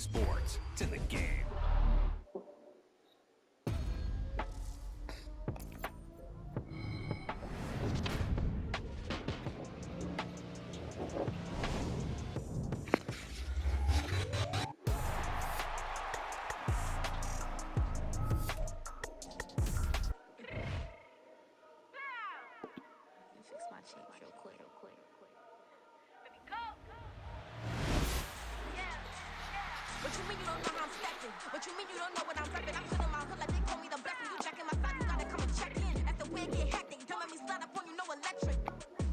sports to the game. What you mean you don't know what I'm reppin'? I'm feeling my hood like they call me the blessing. You checking my side, you gotta come and check in. As the way get hectic, don't let me slide up on you, no electric.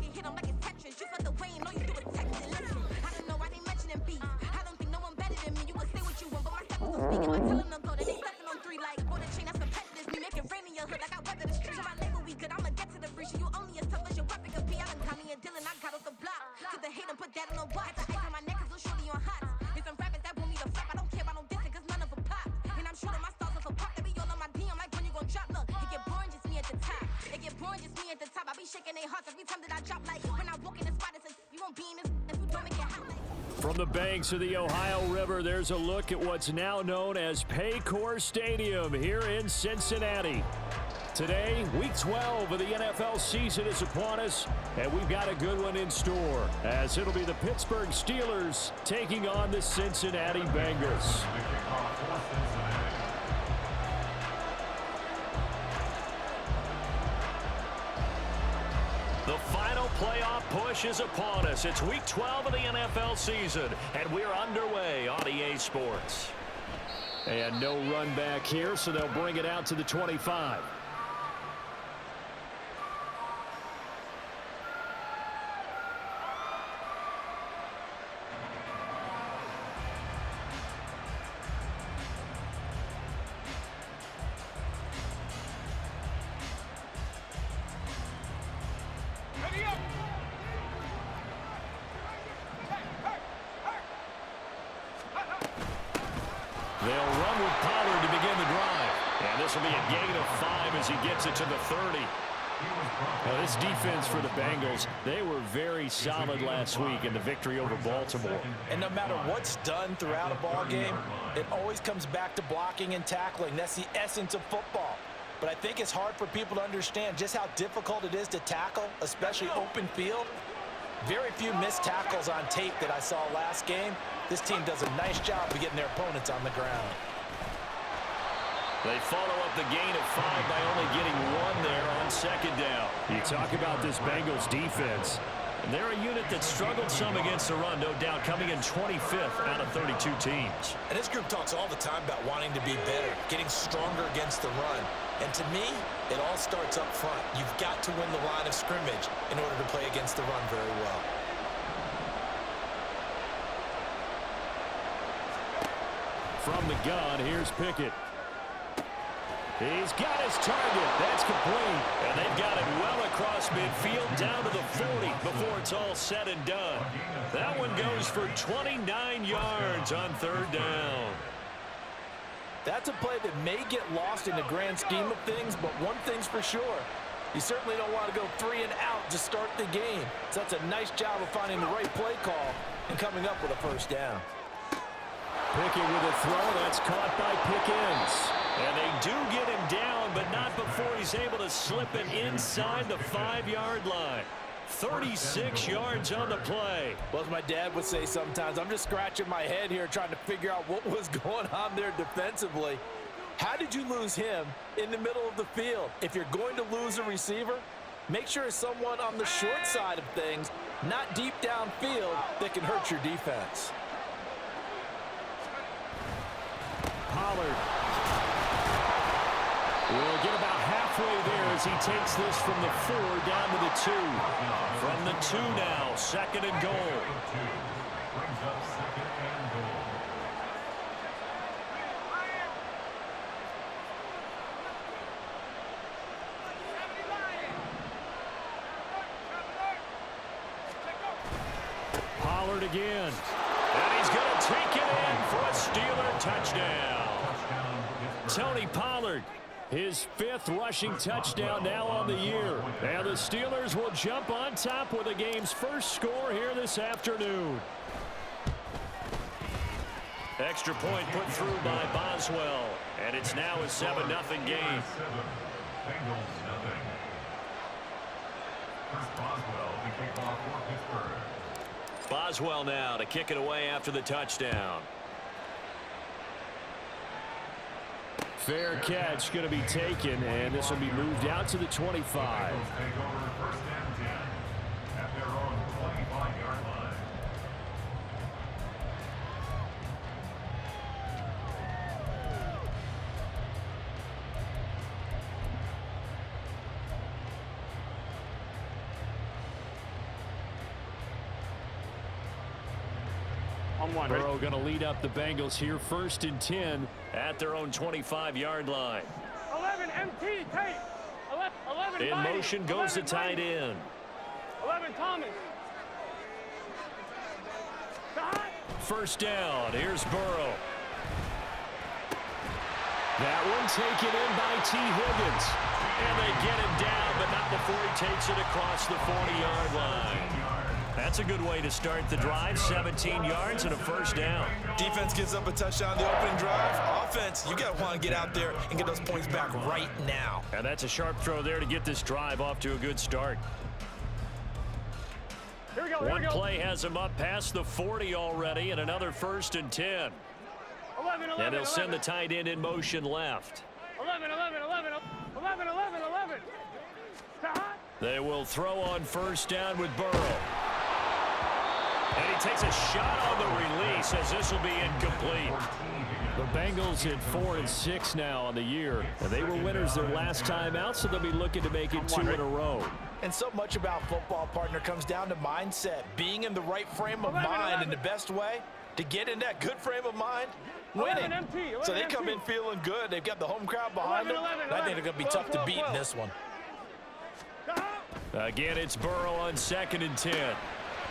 You hit them like it's Tetris. You felt the way and all you do is text and listen. I don't know why they mentioning beef. I don't think no one better than me. You would say what you want, but my steppers are speaking. I tell them to go, that they stepping on 3 like border chain. That's competitive. Me making rain in your hood like I weather the streets. My label we good. I'ma get to the breach. You only as tough as your weapon could be. I done got me a Dylan. I got off the block. To the hate and put that on the watch. The ice on my neck is little shorty on hot. There's some rappers that want me to flop. I don't care about no dissing, cause none of them pop. And I'm shooting my stars off a pop. They be all on my DM like when you gon' drop. Look, it get boring just me at the top. It get boring just me at the top. I be shaking their hearts every time that I drop. Like when I walk in the spot, it says you won't be in this if you don't make it hot. From the banks of the Ohio River, there's a look at what's now known as Paycor Stadium here in Cincinnati. Today, Week 12 of the NFL season is upon us, and we've got a good one in store, as it'll be the Pittsburgh Steelers taking on the Cincinnati Bengals. The final playoff push is upon us. It's Week 12 of the NFL season, and we're underway on EA Sports. And no run back here, so they'll bring it out to the 25. They'll run with Pollard to begin the drive. And this will be a gain of 5 as he gets it to the 30. Now, this defense for the Bengals, they were very solid last week in the victory over Baltimore. And no matter what's done throughout a ball game, it always comes back to blocking and tackling. That's the essence of football. But I think it's hard for people to understand just how difficult it is to tackle, especially open field. Very few missed tackles on tape that I saw last game. This team does a nice job of getting their opponents on the ground. They follow up the gain of 5 by only getting 1 there on second down. You talk about this Bengals defense. They're a unit that struggled some against the run, no doubt, coming in 25th out of 32 teams. And this group talks all the time about wanting to be better, getting stronger against the run. And to me, it all starts up front. You've got to win the line of scrimmage in order to play against the run very well. From the gun, here's Pickett. He's got his target. That's complete. And they've got it well across midfield down to the 40 before it's all said and done. That one goes for 29 yards on third down. That's a play that may get lost in the grand scheme of things, but one thing's for sure. You certainly don't want to go 3 and out to start the game. So that's a nice job of finding the right play call and coming up with a first down. Pickett with a throw. That's caught by Pickens. And they do get him down, but not before he's able to slip it inside the 5-yard line. 36 yards on the play. Well, as my dad would say sometimes, I'm just scratching my head here trying to figure out what was going on there defensively. How did you lose him in the middle of the field? If you're going to lose a receiver, make sure it's someone on the short side of things, not deep downfield, that can hurt your defense. Pollard will get about halfway there as he takes this from the 4 down to the 2. From the 2 now, second and goal. Pollard again. And he's going to take it in for a Steeler touchdown. Tony Pollard, his 5th rushing touchdown now on the year. And the Steelers will jump on top with the game's first score here this afternoon. Extra point put through by Boswell. And it's now a 7-0 game. Bengals nothing. Chris Boswell to kick off for Pittsburgh. Boswell now to kick it away after the touchdown. Fair catch going to be taken, and this will be moved out to the 25. Bengals take over first and 10 at their own 25-yard line. Burrow going to lead up the Bengals here, 1st and 10 at their own 25-yard line. 11 MT tape. 11 In motion goes the tight end. 11 Thomas. First down. Here's Burrow. That one taken in by T. Higgins. And they get him down, but not before he takes it across the 40-yard line. That's a good way to start the drive. 17 yards and a first down. Defense gives up a touchdown the opening drive. Offense, you got to want to get out there and get those points back right now. And that's a sharp throw there to get this drive off to a good start. Here we go. One play has him up past the 40 already, and another 1st and 10. 11. And they'll send the tight end in motion left. 11. They will throw on first down with Burrow. And he takes a shot on the release as this will be incomplete. The Bengals at 4-6 now on the year. And they were winners their last time out, so they'll be looking to make it 2 in a row. And so much about football, partner, comes down to mindset. Being in the right frame of mind, and the best way to get in that good frame of mind, winning. So they come in feeling good. They've got the home crowd behind them. And I think they're going to be tough to beat in this one. Again, it's Burrow on 2nd and 10.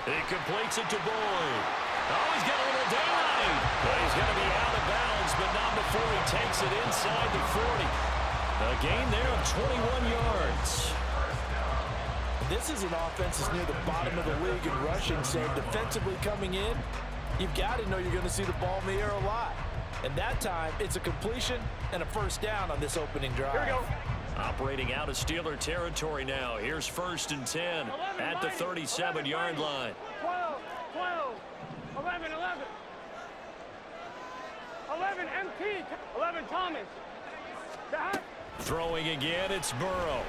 He completes it to Boyd. Oh, he's got a little daylight. But he's going to be out of bounds, but not before he takes it inside the 40. A gain there of 21 yards. This is an offense that's near the bottom of the league in rushing, so defensively coming in, you've got to know you're going to see the ball in the air a lot. And that time, it's a completion and a first down on this opening drive. Here we go. Operating out of Steeler territory now. Here's 1st and 10 at the 37-yard line. 12. 11. 11 MT. 11 Thomas. Throwing again, it's Burrow.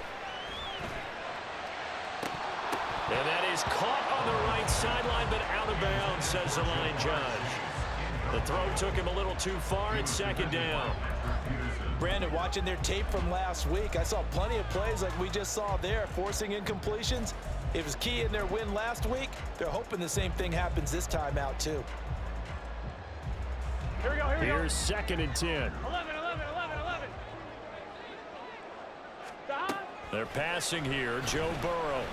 And that is caught on the right sideline, but out of bounds, says the line judge. The throw took him a little too far. It's 2nd down. Brandon, watching their tape from last week, I saw plenty of plays like we just saw there, forcing incompletions. It was key in their win last week. They're hoping the same thing happens this time out, too. Here we go. Here's 2nd and 10. 11. They're passing here. Joe Burrow.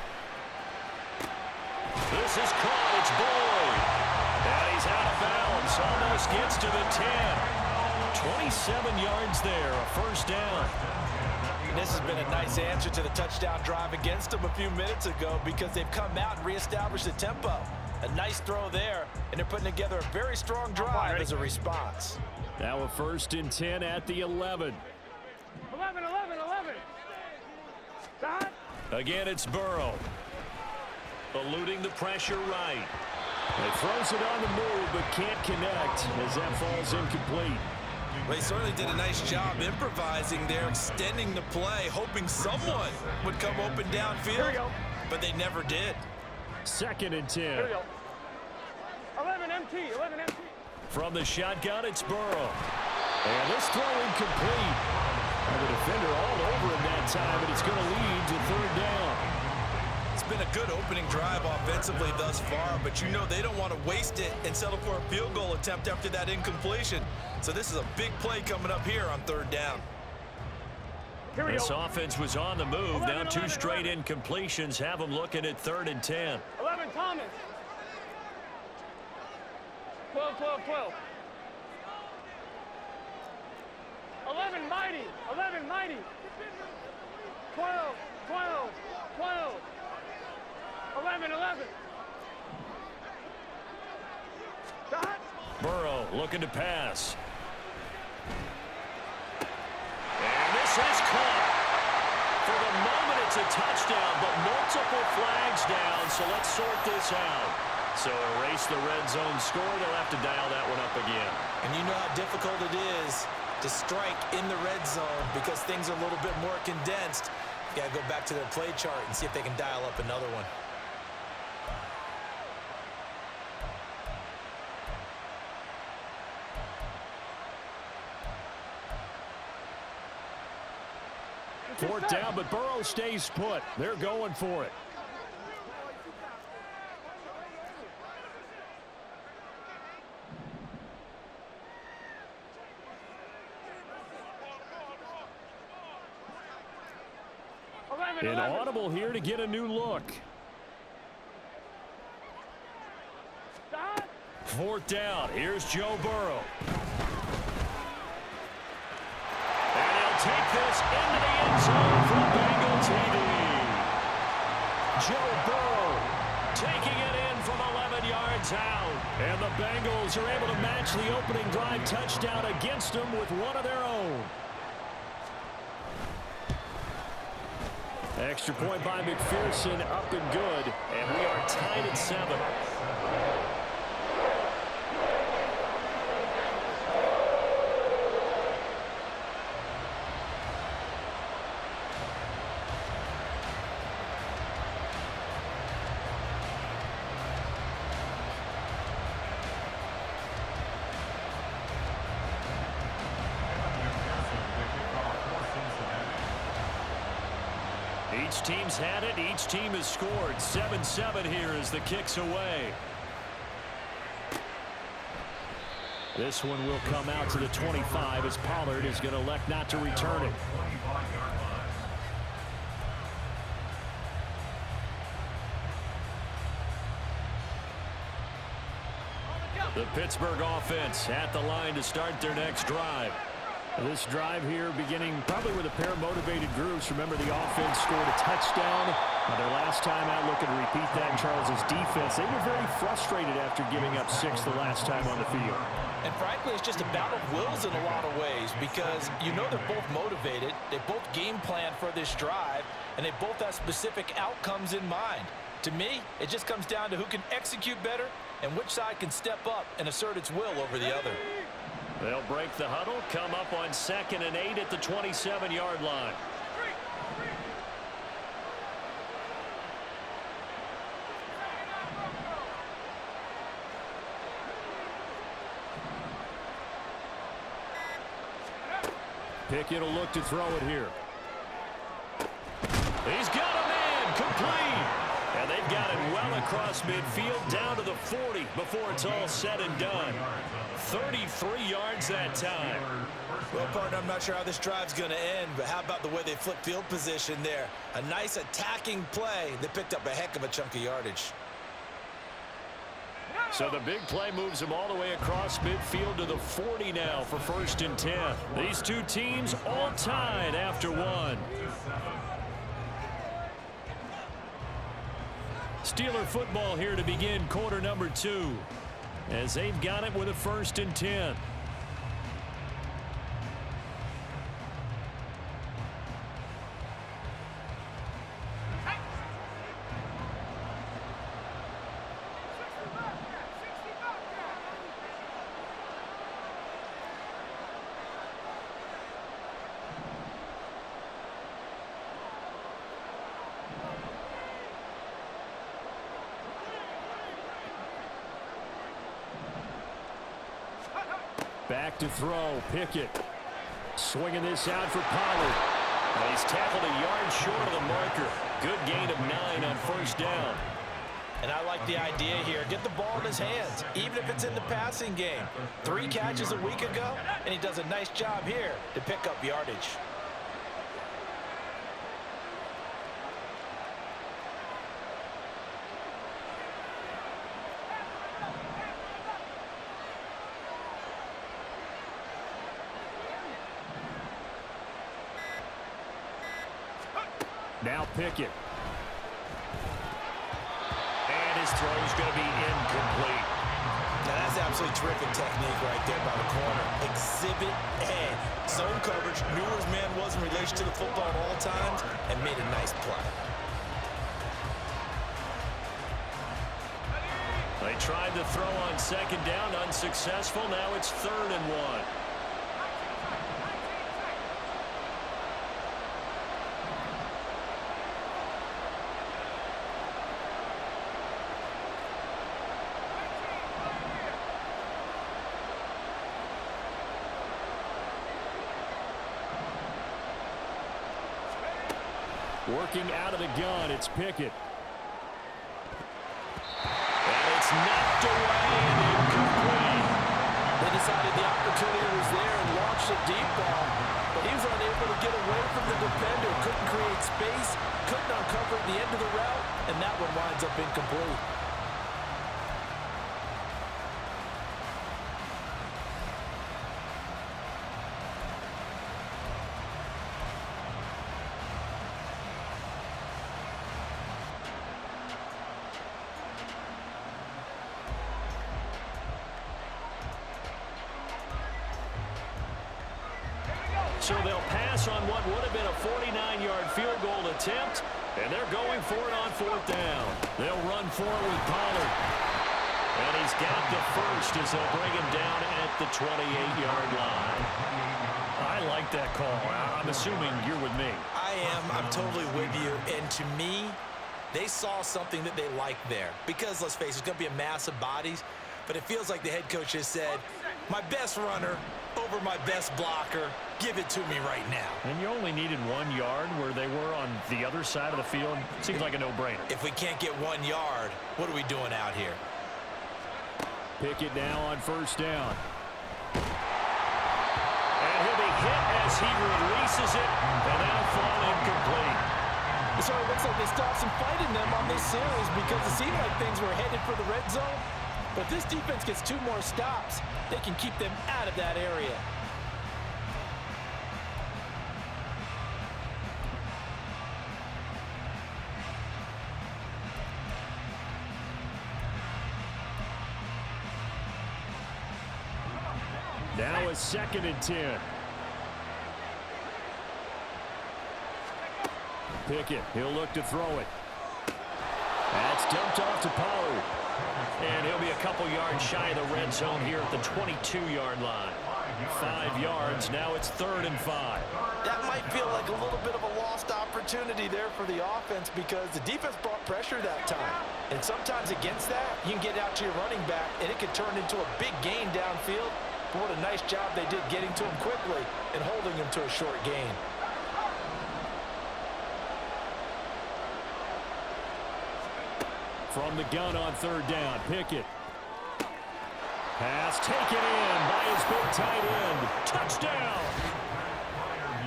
This is caught. It's Boyd. And he's out of bounds. Almost gets to the 10. 27 yards there, a first down. This has been a nice answer to the touchdown drive against them a few minutes ago because they've come out and reestablished the tempo. A nice throw there, and they're putting together a very strong drive as a response. Now a 1st and 10 at the 11. 11. Again, it's Burrow. Eluding the pressure right. He throws it on the move, but can't connect as that falls incomplete. Well, he certainly did a nice job improvising there, extending the play, hoping someone would come open downfield, but they never did. 2nd and 10. Here we go. 11 MT. From the shotgun, it's Burrow. And this throw incomplete. And the defender all over him that time, and it's going to lead to 3rd down. It's been a good opening drive offensively thus far, but you know they don't want to waste it and settle for a field goal attempt after that incompletion. So this is a big play coming up here on 3rd down. This offense was on the move. Now 2 straight incompletions have them looking at 3rd and 10. 11 Thomas. 12. 11 Mighty. 12. 11. Burrow looking to pass. And this is caught. For the moment, it's a touchdown, but multiple flags down, so let's sort this out. So erase the red zone score. They'll have to dial that one up again. And you know how difficult it is to strike in the red zone because things are a little bit more condensed. You got to go back to their play chart and see if they can dial up another one. Fourth down, but Burrow stays put. They're going for it. An audible here to get a new look. Fourth down. Here's Joe Burrow. And he'll take this into the end zone for Bengals lead. Joe Burrow taking it in from 11 yards out. And the Bengals are able to match the opening drive touchdown against them with one of their own. Extra point by McPherson, up and good, and we are tied at 7. Each team's had it. Each team has scored. 7-7 here as the kick's away. This one will come out to the 25 as Pollard is going to elect not to return it. The Pittsburgh offense at the line to start their next drive. This drive here beginning probably with a pair of motivated groups. Remember, the offense scored a touchdown. Their last time out, looking to repeat that in Charles's defense. They were very frustrated after giving up 6 the last time on the field. And frankly, it's just a battle of wills in a lot of ways because you know they're both motivated. They both game plan for this drive, and they both have specific outcomes in mind. To me, it just comes down to who can execute better and which side can step up and assert its will over the other. They'll break the huddle, come up on 2nd and 8 at the 27-yard line. Pickett will look to throw it here. He's got a man, complete. And they've got it well across midfield down to the 40 before it's all said and done. 33 yards that time. Well, partner, I'm not sure how this drive's going to end, but how about the way they flip field position there? A nice attacking play that picked up a heck of a chunk of yardage. So the big play moves them all the way across midfield to the 40 now for 1st and 10. These two teams all tied after one. Steeler football here to begin quarter number 2 as they've got it with a 1st and 10. Back to throw. Pickett swinging this out for Pollard. And he's tackled a yard short of the marker. Good gain of 9 on 1st down. And I like the idea here. Get the ball in his hands, even if it's in the passing game. 3 catches a week ago, and he does a nice job here to pick up yardage. Now Pickett. And his throw's going to be incomplete. Now, that's absolutely terrific technique right there by the corner. Exhibit A. Zone coverage, knew where his man was in relation to the football at all times, and made a nice play. They tried to throw on second down, unsuccessful. Now it's 3rd and 1. Working out of the gun, it's Pickett. And it's knocked away and incomplete. They decided the opportunity was there and launched a deep ball, but he was unable to get away from the defender. Couldn't create space, couldn't uncover the end of the route, and that one winds up incomplete. So they'll pass on what would have been a 49-yard field goal attempt, and they're going for it on 4th down. They'll run for it with Pollard. And he's got the first as they'll bring him down at the 28-yard line. I like that call. I'm assuming you're with me. I am. I'm totally with you. And to me, they saw something that they liked there. Because, let's face it, it's going to be a mass of bodies. But it feels like the head coach has said, my best runner over my best blocker, give it to me right now. And you only needed 1 yard where they were on the other side of the field. Seems like a no-brainer. If we can't get 1 yard, what are we doing out here? Pickett now on 1st down. And he'll be hit as he releases it, and that'll fall incomplete. So it looks like they stopped some fight in them on this series because it seemed like things were headed for the red zone. But this defense gets 2 more stops. They can keep them out of that area. Now it's 2nd and 10. Pickett, he'll look to throw it. That's dumped off to Pollard. And he'll be a couple yards shy of the red zone here at the 22-yard line. 5 yards, now it's 3rd and 5. That might feel like a little bit of a lost opportunity there for the offense because the defense brought pressure that time. And sometimes against that, you can get out to your running back, and it could turn into a big gain downfield. But what a nice job they did getting to him quickly and holding him to a short gain. From the gun on 3rd down, Pickett. Pass taken in by his big tight end. Touchdown!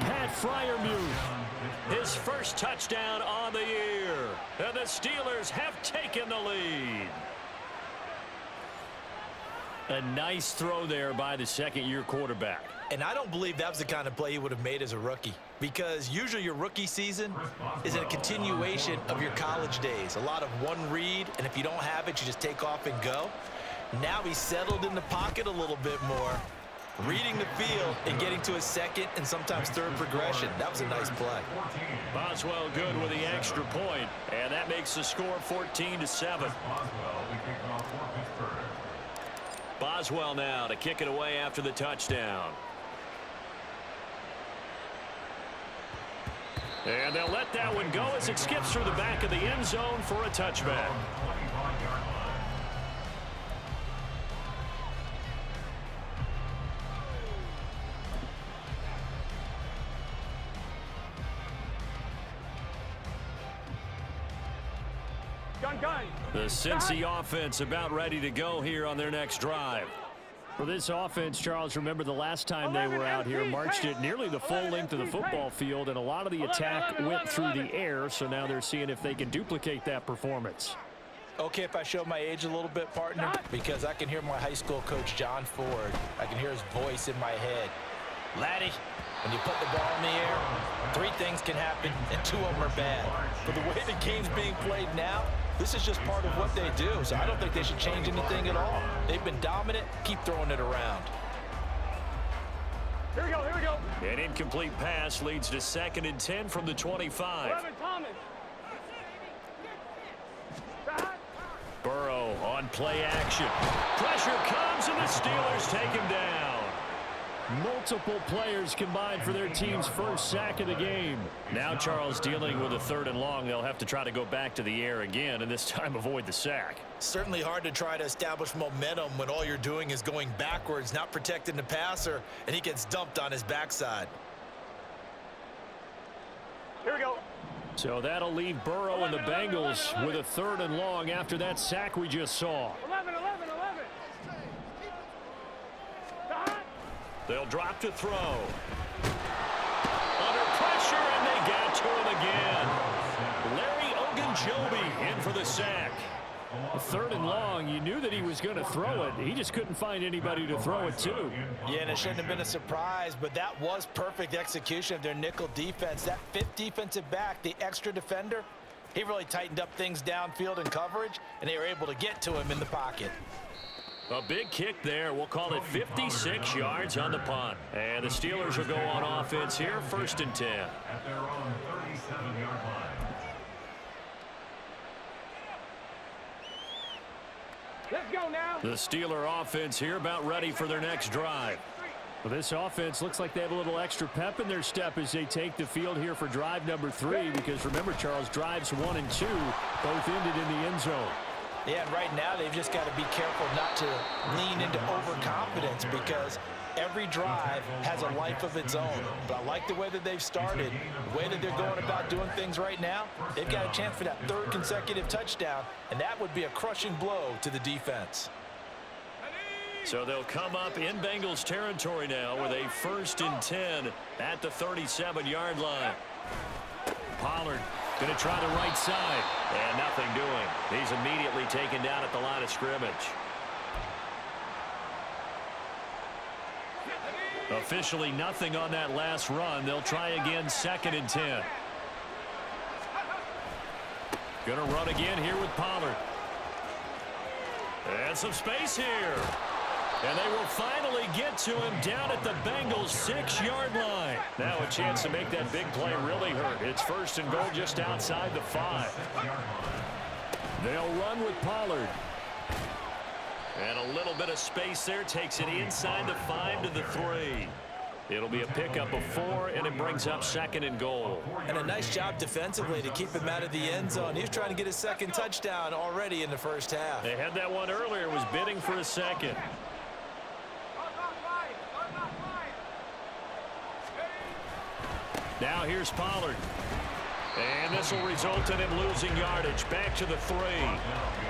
Pat Freiermuth, his first touchdown on the year. And the Steelers have taken the lead. A nice throw there by the 2nd-year quarterback. And I don't believe that was the kind of play he would have made as a rookie because usually your rookie season is a continuation of your college days. A lot of one read, and if you don't have it, you just take off and go. Now he's settled in the pocket a little bit more, reading the field and getting to his 2nd and sometimes 3rd progression. That was a nice play. Boswell good with the extra point, and that makes the score 14-7. Boswell now to kick it away after the touchdown. And they'll let that one go as it skips through the back of the end zone for a touchback. Gun. The Cincy offense about ready to go here on their next drive. For this offense, Charles, remember the last time they were out here, marched it nearly the full length of the football field, and a lot of the attack went through the air, so now they're seeing if they can duplicate that performance. Okay, if I show my age a little bit, partner, because I can hear my high school coach, John Ford. I can hear his voice in my head. Laddie, when you put the ball in the air, 3 things can happen, and 2 of them are bad. But the way the game's being played now, This is just part of what they do, so I don't think they should change anything at all. They've been dominant. Keep throwing it around. Here we go, here we go. An incomplete pass leads to 2nd and 10 from the 25. 11, Thomas. Burrow on play action. Pressure comes, and the Steelers take him down. Multiple players combined for their team's first sack of the game. Now Charles dealing with a 3rd and long. They'll have to try to go back to the air again, and this time avoid the sack. Certainly hard to try to establish momentum when all you're doing is going backwards, not protecting the passer, and he gets dumped on his backside. Here we go. So that'll leave Burrow and the Bengals with a 3rd and long after that sack we just saw. 11. They'll drop to throw. Under pressure, and they got to him again. Larry Ogunjobi in for the sack. A 3rd and long, you knew that he was going to throw it. He just couldn't find anybody to throw it to. Yeah, and it shouldn't have been a surprise, but that was perfect execution of their nickel defense. That 5th defensive back, the extra defender, he really tightened up things downfield in coverage, and they were able to get to him in the pocket. A big kick there. We'll call it 56 yards on the punt. And the Steelers will go on offense here, 1st and 10. At their own 37-yard line. Let's go now. The Steeler offense here about ready for their next drive. Well, this offense looks like they have a little extra pep in their step as they take the field here for drive number 3. Because remember, Charles, drives 1 and 2 both ended in the end zone. Yeah, and right now they've just got to be careful not to lean into overconfidence because every drive has a life of its own. But I like the way that they've started, the way that they're going about doing things right now. They've got a chance for that 3rd consecutive touchdown, and that would be a crushing blow to the defense. So they'll come up in Bengals territory now with a 1st and 10 at the 37-yard line. Pollard going to try the right side, and nothing doing. He's immediately taken down at the line of scrimmage. Officially nothing on that last run. They'll try again, 2nd and 10. Going to run again here with Pollard. And some space here. And they will finally get to him down at the Bengals 6-yard line. Now a chance to make that big play really hurt. It's 1st and goal just outside the 5. They'll run with Pollard. And a little bit of space there takes it inside the 5 to the 3. It'll be a pickup of 4, and it brings up 2nd and goal. And a nice job defensively to keep him out of the end zone. He was trying to get his 2nd touchdown already in the first half. They had that one earlier, was bidding for a 2nd. Now here's Pollard. And this will result in him losing yardage. Back to the 3.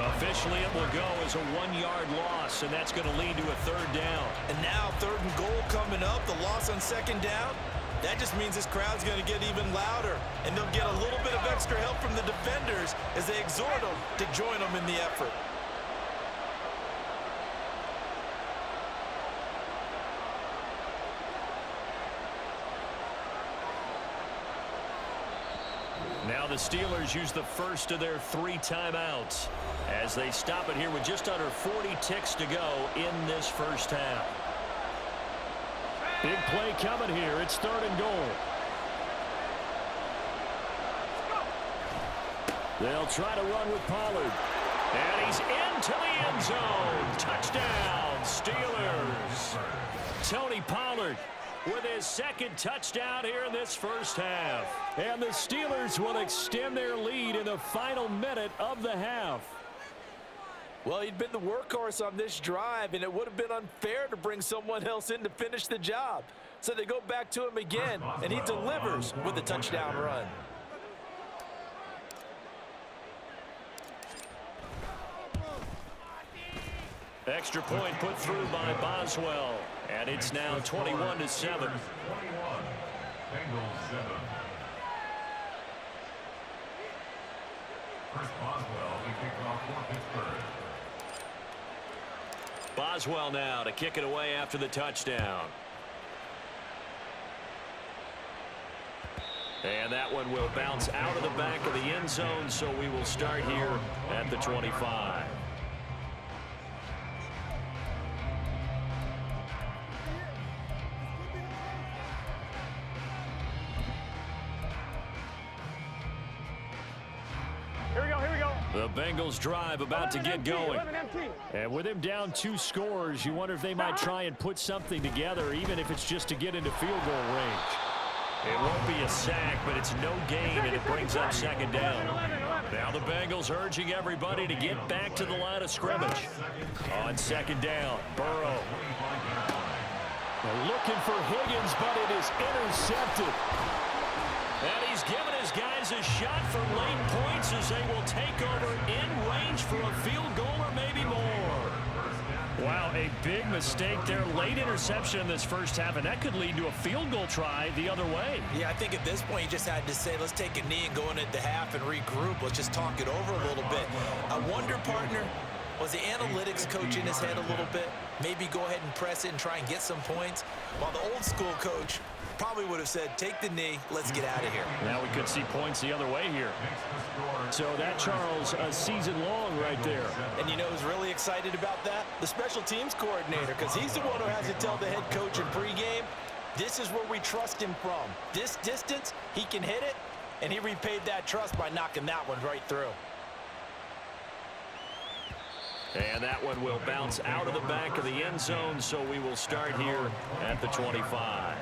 Officially, it will go as a 1-yard loss, and that's going to lead to a 3rd down. And now 3rd and goal coming up. The loss on 2nd down. That just means this crowd's going to get even louder, and they'll get a little bit of extra help from the defenders as they exhort them to join them in the effort. Now the Steelers use the first of their 3 timeouts as they stop it here with just under 40 ticks to go in this first half. Big play coming here. It's 3rd and goal. They'll try to run with Pollard. And he's into the end zone. Touchdown, Steelers. Tony Pollard with his 2nd touchdown here in this first half. And the Steelers will extend their lead in the final minute of the half. Well, he'd been the workhorse on this drive, and it would have been unfair to bring someone else in to finish the job. So they go back to him again, and he delivers with a touchdown run. Extra point put through by Boswell. And it's now 21-7. 21. Bengals 7. First Boswell, we kick off for Pittsburgh. Boswell now to kick it away after the touchdown. And that one will bounce out of the back of the end zone, so we will start here at the 25. Here we go, here we go. The Bengals drive about to get going. And with him down 2 scores, you wonder if they might try and put something together, even if it's just to get into field goal range. It won't be a sack, but it's no gain, and it brings up second down. Now the Bengals urging everybody to get back to the line of scrimmage. On second down, Burrow. They're looking for Higgins, but it is intercepted. And he's given his guys a shot for late points as they will take over in range for a field goal or maybe more. Wow, a big mistake there. Late interception in this first half, and that could lead to a field goal try the other way. Yeah, I think at this point you just had to say, let's take a knee and go into the half and regroup. Let's just talk it over a little bit. I wonder, partner, was the analytics coach in his head a little bit? Maybe go ahead and press it and try and get some points, while the old school coach probably would have said, take the knee, let's get out of here. Now we could see points the other way here. So that, Charles, a season long right there. And you know who's really excited about that? The special teams coordinator, because he's the one who has to tell the head coach in pregame, this is where we trust him from. This distance, he can hit it, and he repaid that trust by knocking that one right through. And that one will bounce out of the back of the end zone, so we will start here at the 25.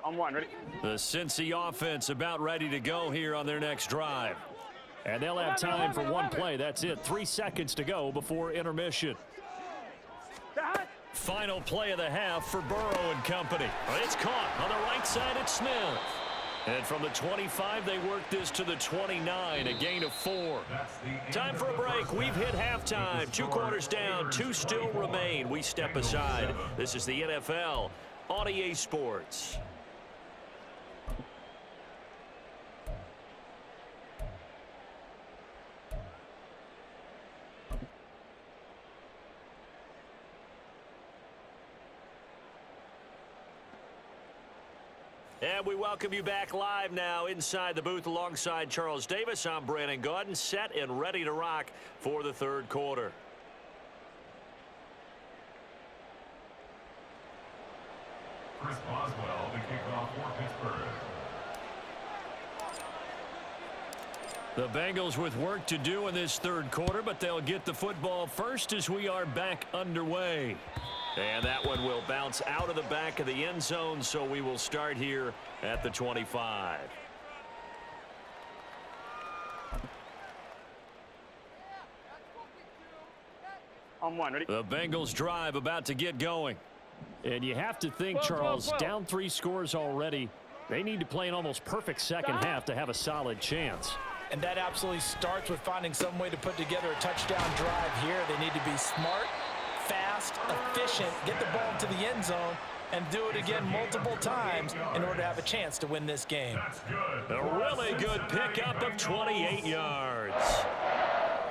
On one, ready? The Cincy offense about ready to go here on their next drive. And they'll have time for one play. That's it. 3 seconds to go before intermission. Final play of the half for Burrow and company. It's caught on the right side at Smith. And from the 25, they work this to the 29, a gain of 4. Time for a break. We've hit halftime. 2 quarters down, 2 still remain. We step aside. This is the NFL on EA Sports. And we welcome you back live now inside the booth alongside Charles Davis. I'm Brandon Gaudin, set and ready to rock for the third quarter. Chris Boswell, the kickoff for Pittsburgh. The Bengals with work to do in this third quarter, but they'll get the football first as we are back underway. And that one will bounce out of the back of the end zone, so we will start here at the 25. On one, ready? The Bengals drive about to get going. And you have to think, Charles, down 3 scores already. They need to play an almost perfect second half to have a solid chance. And that absolutely starts with finding some way to put together a touchdown drive here. They need to be smart, fast, efficient, get the ball to the end zone, and do it again multiple times in order to have a chance to win this game. A really good pickup of 28 yards.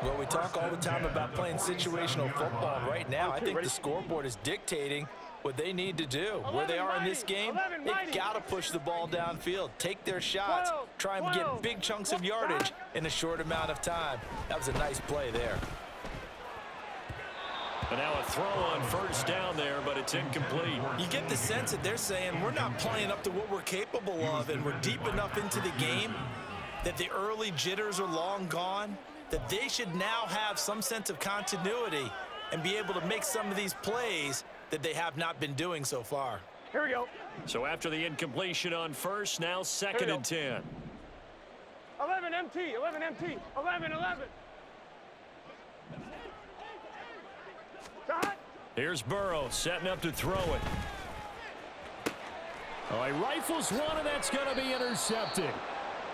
Well, we talk all the time about playing situational football. Right now, I think the scoreboard is dictating what they need to do. Where they are in this game, they've got to push the ball downfield, take their shots, try and get big chunks of yardage in a short amount of time. That was a nice play there. But now a throw on first down there, but it's incomplete. You get the sense that they're saying we're not playing up to what we're capable of, and we're deep enough into the game that the early jitters are long gone, that they should now have some sense of continuity and be able to make some of these plays that they have not been doing so far. Here we go. So after the incompletion on first, now second and 10. 11 MT, 11 MT, 11, 11. Shot. Here's Burrow setting up to throw it. Oh, he rifles one, and that's going to be intercepted.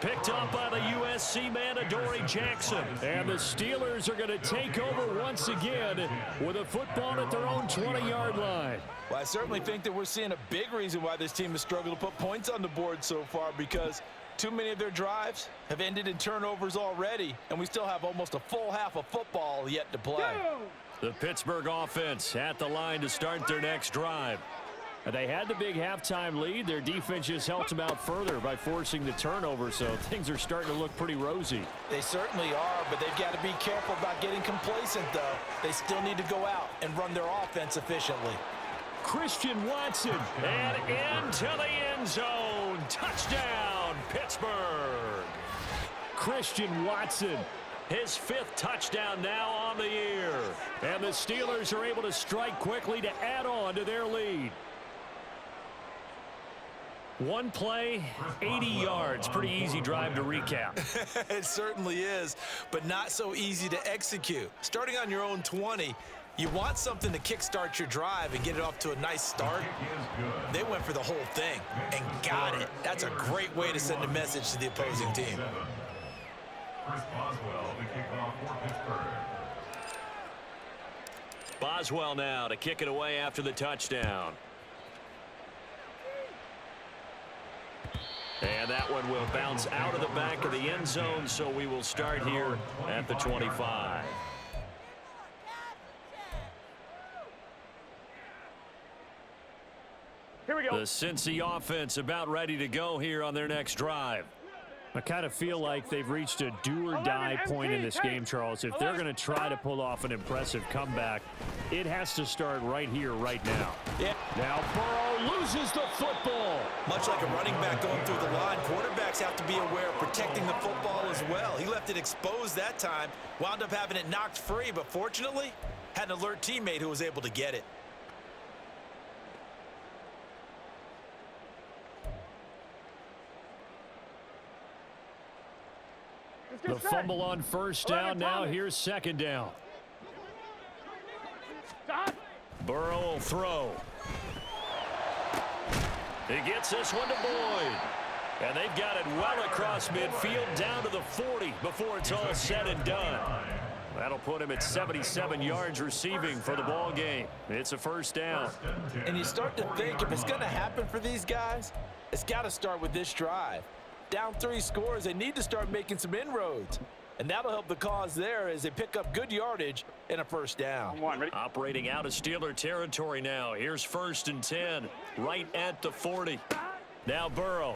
Picked up by the USC man, Adoree Jackson. And the Steelers are going to take over once again with a football at their own 20-yard line. Well, I certainly think that we're seeing a big reason why this team has struggled to put points on the board so far, because Too many of their drives have ended in turnovers already, and we still have almost a full half of football yet to play. The Pittsburgh offense at the line to start their next drive. They had the big halftime lead. Their defense just helped them out further by forcing the turnover, so things are starting to look pretty rosy. They certainly are, but they've got to be careful about getting complacent, though. They still need to go out and run their offense efficiently. Christian Watson, and into the end zone. Touchdown, Pittsburgh. Christian Watson, his 5th touchdown now on the year. And the Steelers are able to strike quickly to add on to their lead. One play, 80 yards. Pretty easy drive to recap. It certainly is, but not so easy to execute. Starting on your own 20, you want something to kickstart your drive and get it off to a nice start. They went for the whole thing and got it. That's a great way to send a message to the opposing team. Chris Boswell to kick off for Pittsburgh. Boswell now to kick it away after the touchdown. And that one will bounce out of the back of the end zone, so we will start here at the 25. Here we go. The Cincy offense about ready to go here on their next drive. I kind of feel like they've reached a do-or-die point in this game, Charles. If they're going to try to pull off an impressive comeback, it has to start right here, right now. Yeah. Now Burrow loses the football. Much like a running back going through the line, quarterbacks have to be aware of protecting the football as well. He left it exposed that time, wound up having it knocked free, but fortunately, had an alert teammate who was able to get it. The fumble on first down. Now here's second down. Burrow will throw. He gets this one to Boyd. And they've got it well across midfield down to the 40 before it's all said and done. That'll put him at 77 yards receiving for the ball game. It's a first down. And you start to think if it's going to happen for these guys, it's got to start with this drive. Down 3 scores, they need to start making some inroads. And that'll help the cause there as they pick up good yardage and a first down. Operating out of Steeler territory now. Here's 1st and 10, right at the 40. Now Burrow.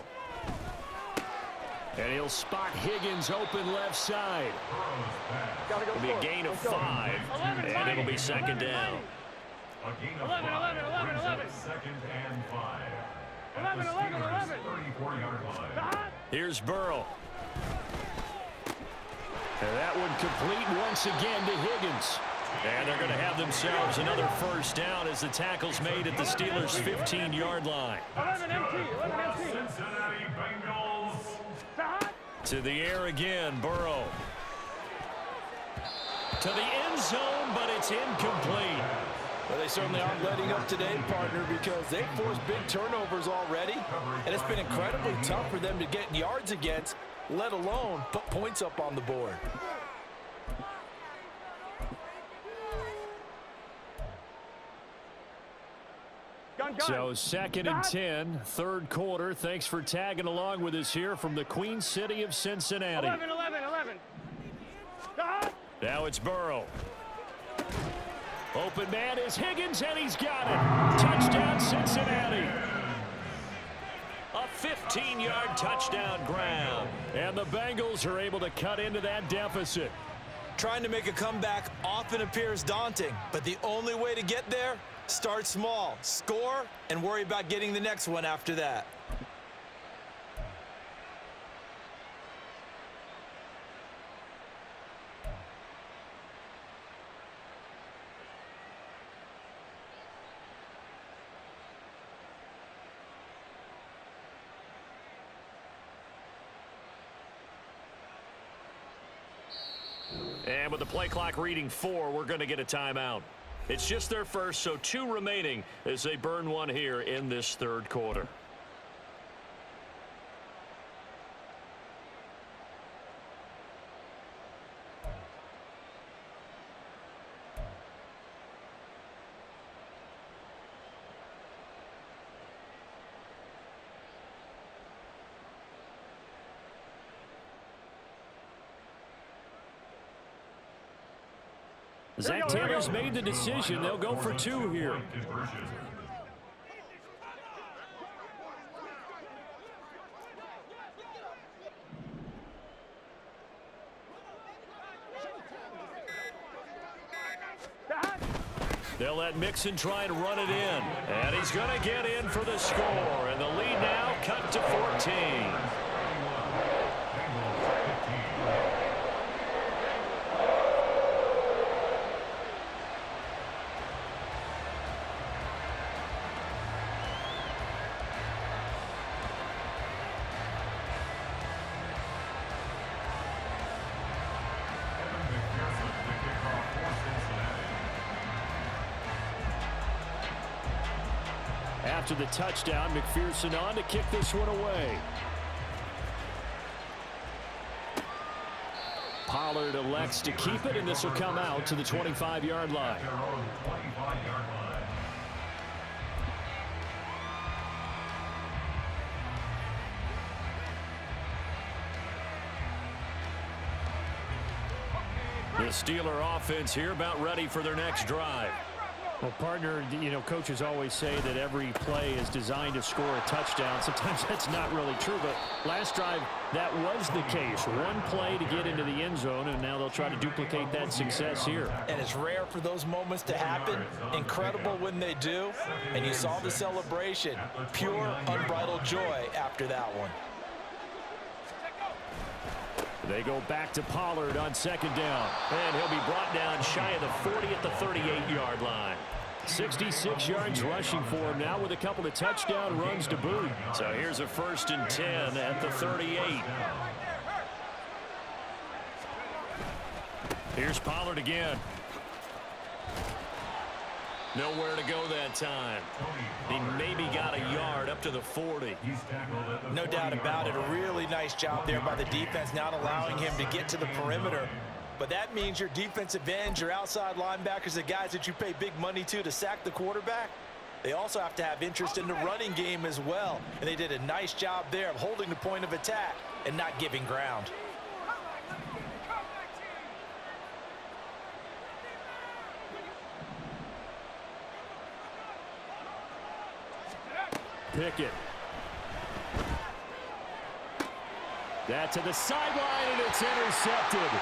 And he'll spot Higgins open left side. It'll be a gain of 5, and it'll be second down. A gain of 5. Second and 5. At the Steelers' 34-yard line. Here's Burrow. And that one complete once again to Higgins. And they're going to have themselves another first down as the tackle's made at the Steelers' 15-yard line. 11 MT. Cincinnati Bengals. To the air again, Burrow. To the end zone, but it's incomplete. Well, they certainly aren't letting up today, partner, because they've forced big turnovers already, and it's been incredibly tough for them to get yards against, let alone put points up on the board. So 2nd and 10, 3rd quarter. Thanks for tagging along with us here from the Queen City of Cincinnati. 11. Now it's Burrow. Open man is Higgins, and he's got it. Touchdown, Cincinnati. A 15-yard touchdown grab. And the Bengals are able to cut into that deficit. Trying to make a comeback often appears daunting, but the only way to get there, start small, score, and worry about getting the next one after that. And with the play clock reading 4, we're going to get a timeout. It's just their first, so 2 remaining as they burn one here in this 3rd quarter. Zach Taylor's made the decision. They'll go for 2 here. They'll let Mixon try and run it in. And he's going to get in for the score. And the lead now cut to 14. After the touchdown, McPherson on to kick this one away. Pollard elects to keep it, and this will come out to the 25-yard line. The Steeler offense here about ready for their next drive. Well, partner, coaches always say that every play is designed to score a touchdown. Sometimes that's not really true, but last drive, that was the case. One play to get into the end zone, and now they'll try to duplicate that success here. And it's rare for those moments to happen. Incredible when they do. And you saw the celebration. Pure, unbridled joy after that one. They go back to Pollard on second down. And he'll be brought down shy of the 40 at the 38-yard line. 66 yards rushing for him now with a couple of touchdown runs to boot. So here's a 1st and 10 at the 38. Here's Pollard again. Nowhere to go that time. He maybe got a yard up to the 40. No doubt about it. A really nice job there by the defense, not allowing him to get to the perimeter. But that means your defensive ends, your outside linebackers, the guys that you pay big money to sack the quarterback, they also have to have interest in the running game as well. And they did a nice job there of holding the point of attack and not giving ground. Pickett. That to the sideline, and it's intercepted.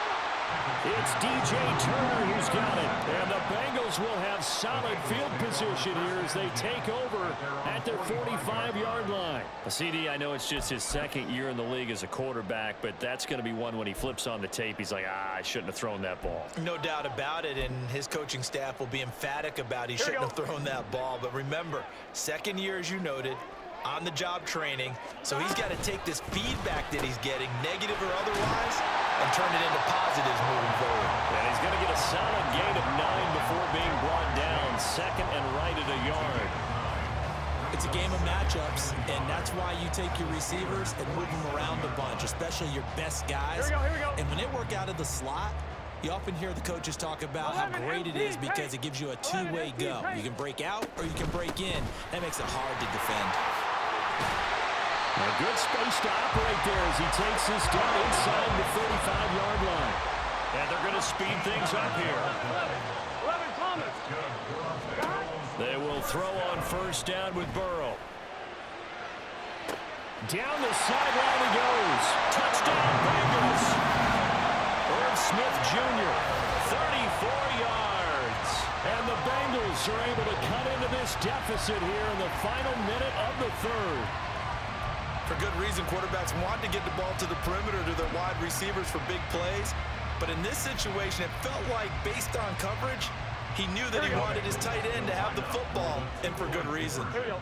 It's DJ Turner who's got it. And the Bengals will have solid field position here as they take over at their 45-yard line. CD, I know it's just his second year in the league as a quarterback, but that's going to be one when he flips on the tape. He's like, I shouldn't have thrown that ball. No doubt about it, and his coaching staff will be emphatic about he shouldn't have thrown that ball. But remember, second year, as you noted, on-the-job training, so he's got to take this feedback that he's getting, negative or otherwise, and turn it into positives moving forward. And he's going to get a solid gain of 9 before being brought down, second and right at a yard. It's a game of matchups, and that's why you take your receivers and move them around a bunch, especially your best guys. Here we go. And when they work out of the slot, you often hear the coaches talk about how great it is because it gives you a two-way go. You can break out or you can break in. That makes it hard to defend. A good space to operate there as he takes this down inside the 35-yard line. And they're going to speed things up here. 11 Thomas. They will throw on first down with Burrow. Down the sideline he goes. Touchdown Bengals. Irv Smith Jr., 34 yards. And the Bengals are able to cut into this deficit here in the final minute of the third. For good reason, quarterbacks want to get the ball to the perimeter to their wide receivers for big plays. But in this situation, it felt like, based on coverage, he knew that he wanted his tight end to have the football, and for good reason. Here we go.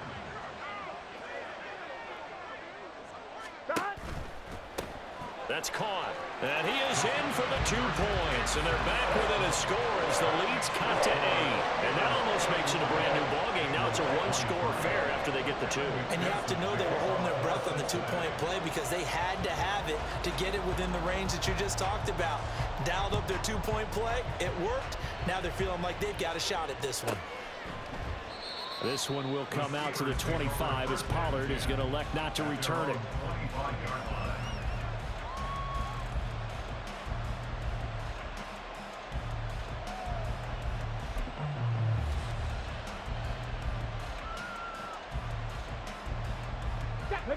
That's caught. And he is in for the 2 points. And they're back within a score as the lead's cut to 8. And that almost makes it a brand new ballgame. Now it's a 1-score affair after they get the 2. And you have to know they were holding their breath on the 2-point play because they had to have it to get it within the range that you just talked about. Dialed up their 2-point play. It worked. Now they're feeling like they've got a shot at this one. This one will come out to the 25 as Pollard is going to elect not to return it.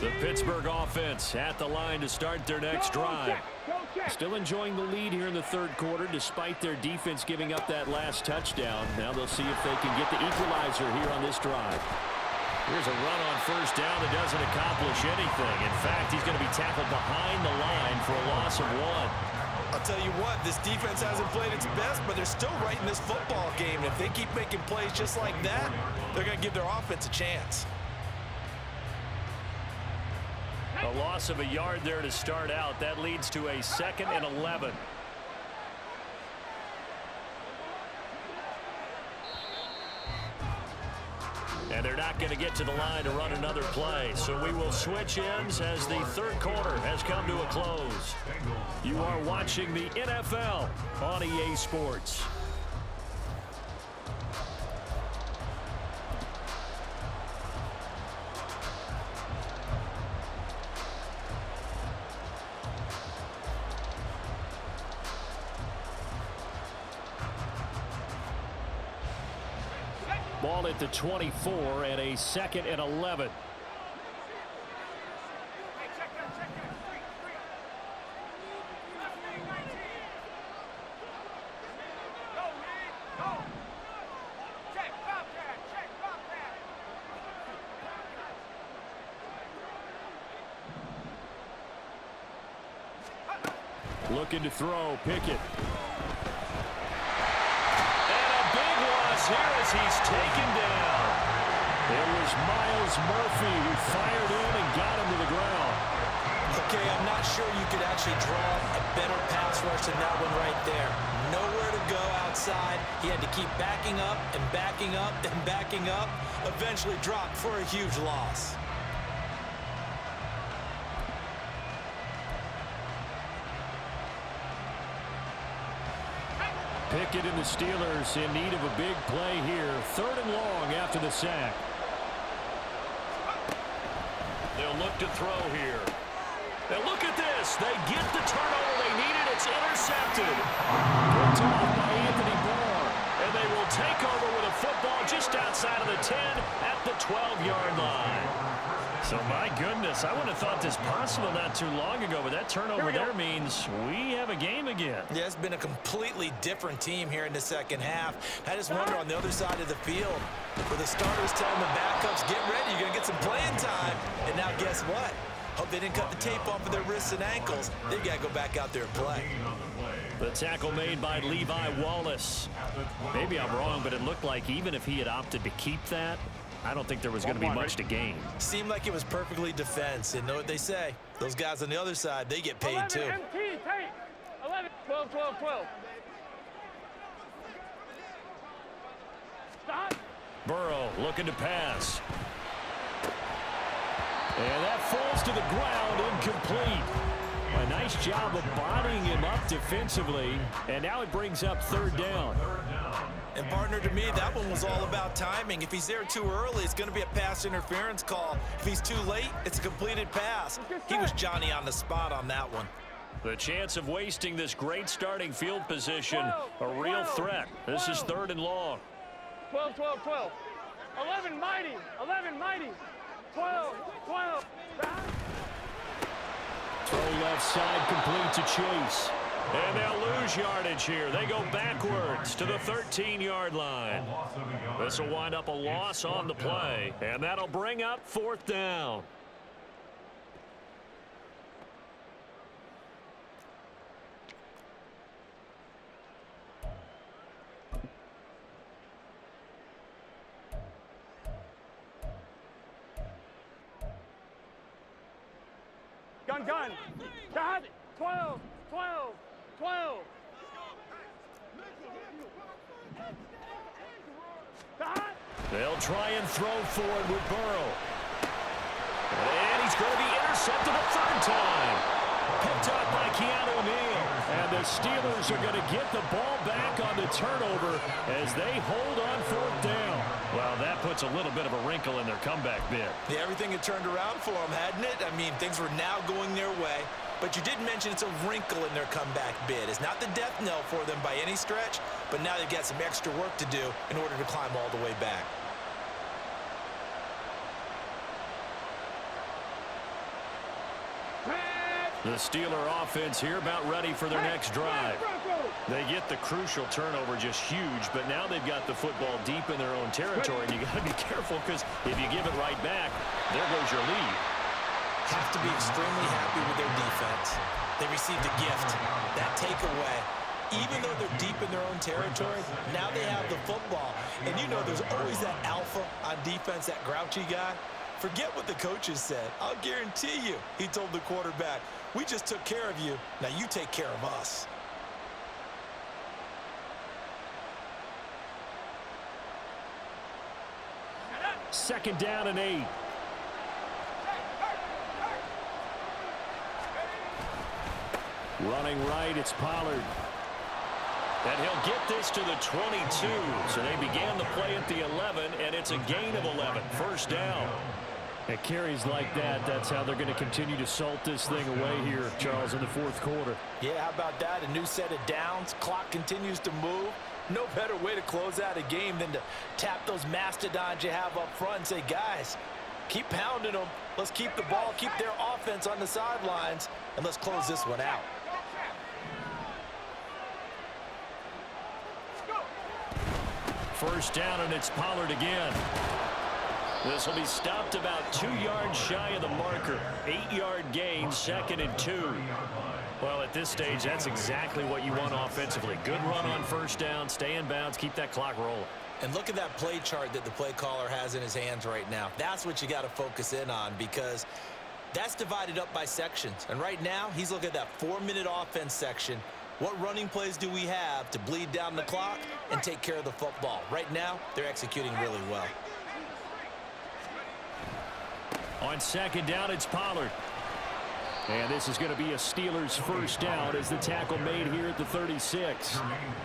The Pittsburgh offense at the line to start their next drive. Still enjoying the lead here in the third quarter despite their defense giving up that last touchdown. Now they'll see if they can get the equalizer here on this drive. Here's a run on first down that doesn't accomplish anything. In fact, he's going to be tackled behind the line for a loss of 1. I'll tell you what, this defense hasn't played its best, but they're still right in this football game. And if they keep making plays just like that, they're going to give their offense a chance. A loss of a yard there to start out. That leads to a 2nd and 11. And they're not going to get to the line to run another play. So we will switch ends as the third quarter has come to a close. You are watching the NFL on EA Sports. Ball at the 24 and a 2nd and 11. Looking to throw, Pickett. Here as he's taken down. It was Miles Murphy who fired in and got him to the ground. Okay, I'm not sure you could actually draw a better pass rush than that one right there. Nowhere to go outside. He had to keep backing up and backing up and backing up. Eventually dropped for a huge loss. Pickett and the Steelers in need of a big play here. 3rd and long after the sack. They'll look to throw here. And look at this. They get the turnover they needed. It's intercepted. Picked off by Anthony Barr. And they will take over with a football just outside of the 10 at the 12-yard line. So, my goodness, I wouldn't have thought this possible not too long ago, but that turnover there means we have a game again. Yeah, it's been a completely different team here in the second half. I just wonder on the other side of the field, where the starters telling the backups, get ready, you're going to get some playing time. And now guess what? Hope they didn't cut the tape off of their wrists and ankles. They've got to go back out there and play. The tackle made by Levi Wallace. Maybe I'm wrong, but it looked like even if he had opted to keep that, I don't think there was going to be much to gain. Seemed like it was perfectly defense. And know what they say? Those guys on the other side, they get paid 11 too. MT, tape. 11, 12, 12, 12. Stop. Burrow looking to pass. And that falls to the ground, incomplete. A nice job of bodying him up defensively. And now it brings up 3rd down. And partner, to me, that one was all about timing. If he's there too early, it's going to be a pass interference call. If he's too late, it's a completed pass. He was Johnny on the spot on that one. The chance of wasting this great starting field position, a real threat. This is 3rd and long. 12, 12, 12. 11, mighty. 11, mighty. 12, 12. Throw left side, complete to Chase. And they'll lose yardage here. They go backwards to the 13-yard line. This will wind up a loss on the play, and that'll bring up 4th down. Gun. Got it. 12, 12, 12. They'll try and throw forward with Burrow. And he's going to be intercepted a 3rd time. Picked up by Keanu Neal. And the Steelers are going to get the ball back on the turnover as they hold on 4th down. Well, that puts a little bit of a wrinkle in their comeback bid. Yeah, everything had turned around for them, hadn't it? I mean, things were now going their way. But you did mention it's a wrinkle in their comeback bid. It's not the death knell for them by any stretch, but now they've got some extra work to do in order to climb all the way back. The Steeler offense here about ready for their next drive. They get the crucial turnover, just huge, but now they've got the football deep in their own territory, and you got to be careful because if you give it right back, there goes your lead. Have to be extremely happy with their defense. They received a gift, that takeaway. Even though they're deep in their own territory, now they have the football. And you know there's always that alpha on defense, that grouchy guy. Forget what the coaches said. I'll guarantee you, he told the quarterback, we just took care of you. Now you take care of us. Second down and 8. Running right, it's Pollard. And he'll get this to the 22. So they began the play at the 11, and it's a gain of 11. First down. At carries like that, that's how they're going to continue to salt this thing away here, Charles, in the fourth quarter. Yeah, how about that? A new set of downs. Clock continues to move. No better way to close out a game than to tap those mastodons you have up front and say, guys, keep pounding them. Let's keep the ball, keep their offense on the sidelines, and let's close this one out. First down, and it's Pollard again. This will be stopped about 2 yards shy of the marker. 8-yard gain, 2nd and 2. Well, at this stage, that's exactly what you want offensively. Good run on first down, stay in bounds, keep that clock rolling. And look at that play chart that the play caller has in his hands right now. That's what you got to focus in on because that's divided up by sections. And right now, he's looking at that 4-minute offense section. What running plays do we have to bleed down the clock and take care of the football? Right now, they're executing really well. On second down, it's Pollard. And this is going to be a Steelers first down as the tackle made here at the 36.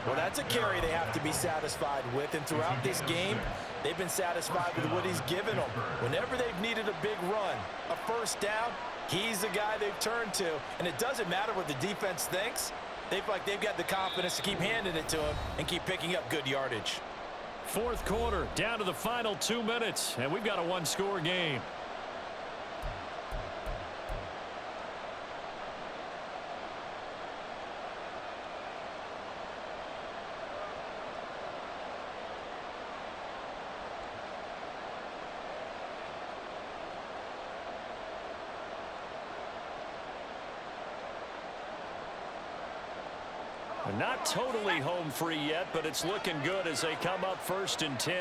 Well, that's a carry they have to be satisfied with. And throughout this game, they've been satisfied with what he's given them. Whenever they've needed a big run, a first down, he's the guy they've turned to. And it doesn't matter what the defense thinks. They've got the confidence to keep handing it to him and keep picking up good yardage. Fourth quarter, down to the final 2 minutes, and we've got a one-score game. Not totally home free yet, but it's looking good as they come up 1st and 10.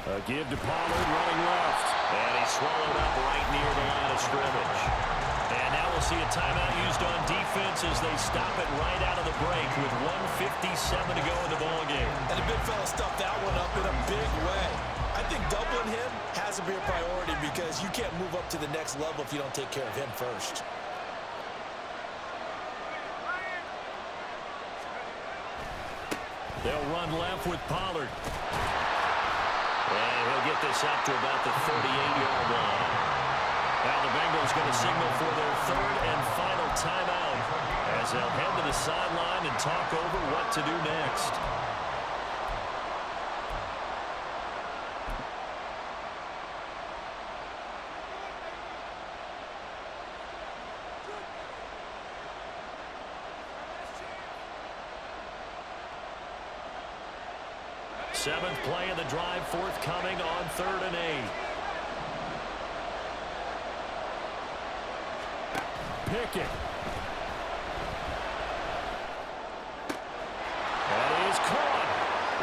A give to Pollard running left. And he's swallowed up right near the line of scrimmage. And now we'll see a timeout used on defense as they stop it right out of the break with 1:57 to go in the ballgame. And the big fella stuffed that one up in a big way. I think doubling him has to be a priority because you can't move up to the next level if you don't take care of him first. They'll run left with Pollard. And he'll get this up to about the 38-yard line. Now the Bengals going to signal for their 3rd and final timeout as they'll head to the sideline and talk over what to do next. Seventh play of the drive forthcoming on 3rd and 8. Pickett. That is caught.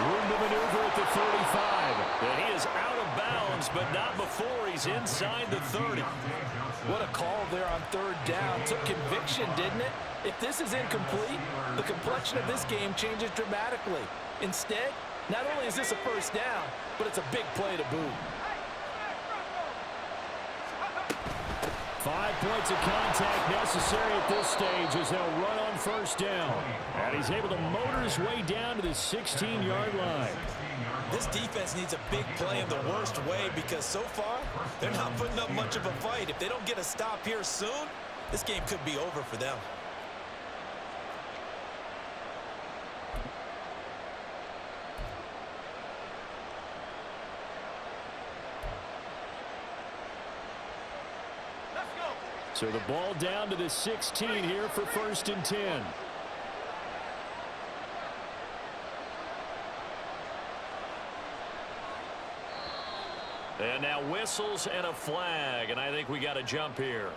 Room to maneuver at the 35. And he is out of bounds, but not before he's inside the 30. What a call there on 3rd down. Took conviction, didn't it? If this is incomplete, the complexion of this game changes dramatically. Instead, not only is this a first down, but it's a big play to boot. 5 points of contact necessary at this stage as they'll run on first down. And he's able to motor his way down to the 16-yard line. This defense needs a big play in the worst way because so far, they're not putting up much of a fight. If they don't get a stop here soon, this game could be over for them. So the ball down to the 16 here for 1st and 10. And now whistles and a flag, and I think we got to jump here.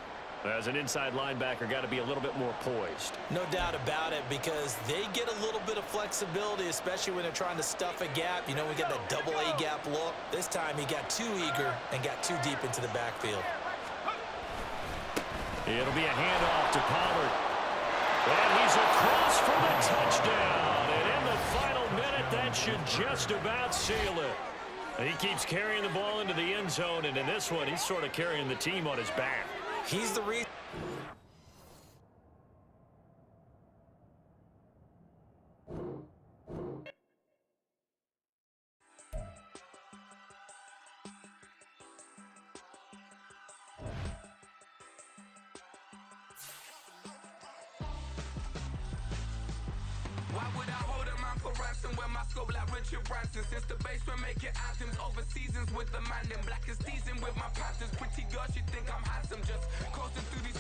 As an inside linebacker, got to be a little bit more poised. No doubt about it, because they get a little bit of flexibility, especially when they're trying to stuff a gap. You know, we get that double A gap look. This time he got too eager and got too deep into the backfield. It'll be a handoff to Pollard. And he's across for the touchdown. And in the final minute, that should just about seal it. And he keeps carrying the ball into the end zone, and in this one, he's sort of carrying the team on his back. He's the reason. Why would I hold a man for ransom when my scope like Richard Branson? Since the basement making items over seasons with the man in black is teasing with my patterns. Pretty girl, she think I'm handsome, just coasting through these